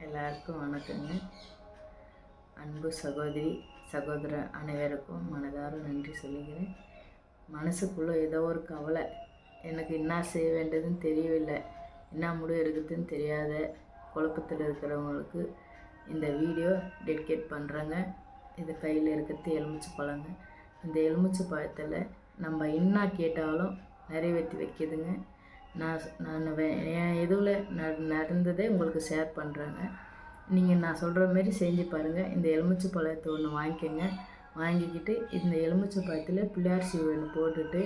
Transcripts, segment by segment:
எல்லாருக்கும் வணக்கங்க. அன்பு சகோதரி சகோதரர் அனைவருக்கும் மனதார நன்றி சொல்லிக்கிறேன். மனசுக்குள்ளே ஏதோ ஒரு கவலை, எனக்கு என்ன செய்ய வேண்டியதுன்னு தெரியவில்லை, என்ன முடிவு எடுக்குதுன்னு தெரியாத குழப்பத்தில் இருக்கிறவங்களுக்கு இந்த வீடியோ டெடிகேட் பண்ணுறேங்க. இது கையில் இருக்கிறது எலுமிச்சை பழங்க. இந்த எலுமிச்சை பழத்தில் நம்ம என்ன கேட்டாலும் நிறைவேற்றி வைக்கிதுங்க. நான் என் எதுவில் நடந்ததே உங்களுக்கு ஷேர் பண்ணுறேங்க. நீங்கள் நான் சொல்கிற மாரி செஞ்சு பாருங்கள். இந்த எலுமிச்சை பழத்தை ஒன்று வாங்கிக்கோங்க. வாங்கிக்கிட்டு இந்த எலுமிச்சை பழத்தில் பிள்ளையார் ஒன்று போட்டுட்டு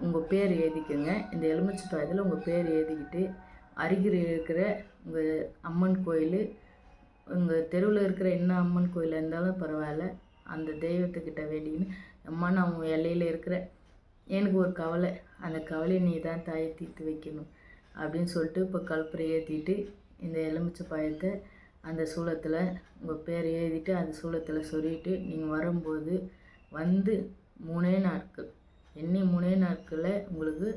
உங்கள் பேர் எழுதிக்கோங்க. இந்த எலுமிச்சை பழத்தில் உங்கள் பேர் எழுதிக்கிட்டு அருகில் இருக்கிற உங்கள் அம்மன் கோயில், உங்கள் தெருவில் இருக்கிற என்ன அம்மன் கோயிலாக இருந்தாலும் பரவாயில்ல, அந்த தெய்வத்துக்கிட்ட வேண்டிக்கின்னு, அம்மா நான் உங்கள் எல்லையில் இருக்கிற எனக்கு ஒரு கவலை, அந்த கவலையை நீ தான் தாயை தீர்த்து வைக்கணும் அப்படின்னு சொல்லிட்டு இப்போ கல்புரை ஏற்றிட்டு இந்த எலுமிச்சை பழத்தை அந்த சூளத்தில் உங்கள் பேர் எழுதிட்டு அந்த சூளத்தில் சொருகிட்டு நீங்கள் வரும்போது வந்து 3 நாட்கள் எண்ணி 3 நாட்களில் உங்களுக்கு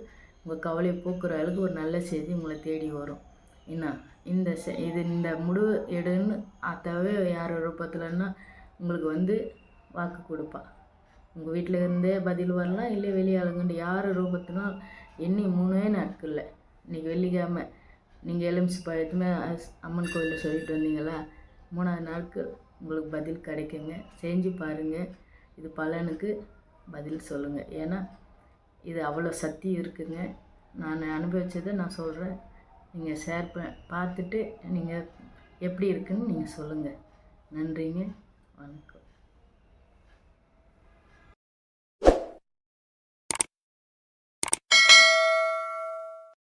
உங்கள் கவலையை போக்குற அளவுக்கு ஒரு நல்ல செய்தி உங்களை தேடி வரும். என்ன இந்த முடிவு எடுன்னு தவிர யார் ரூபத்தில்னா உங்களுக்கு வாக்கு கொடுப்பா. உங்கள் வீட்டில் இருந்தே பதில் வரலாம், இல்லை வெளியாளுங்கண்டு யார் ரூபத்தினால் எண்ணி 3 நாட்களில், இன்றைக்கி வெள்ளிக்கிழமை நீங்கள் எலுமிச்சை பழத்துமே அம்மன் கோயிலில் சொல்லிட்டு வந்தீங்களா, 3ஆவது நாட்கள் உங்களுக்கு பதில் கிடைக்குங்க. செஞ்சு பாருங்கள். இது பலனுக்கு பதில் சொல்லுங்கள். ஏன்னா இது அவ்வளோ சக்தி இருக்குங்க. நான் அனுபவித்ததை நான் சொல்கிறேன். நீங்கள் ஷேர் பார்த்துட்டு நீங்கள் எப்படி இருக்குன்னு நீங்கள் சொல்லுங்கள். நன்றிங்க. வணக்கம்.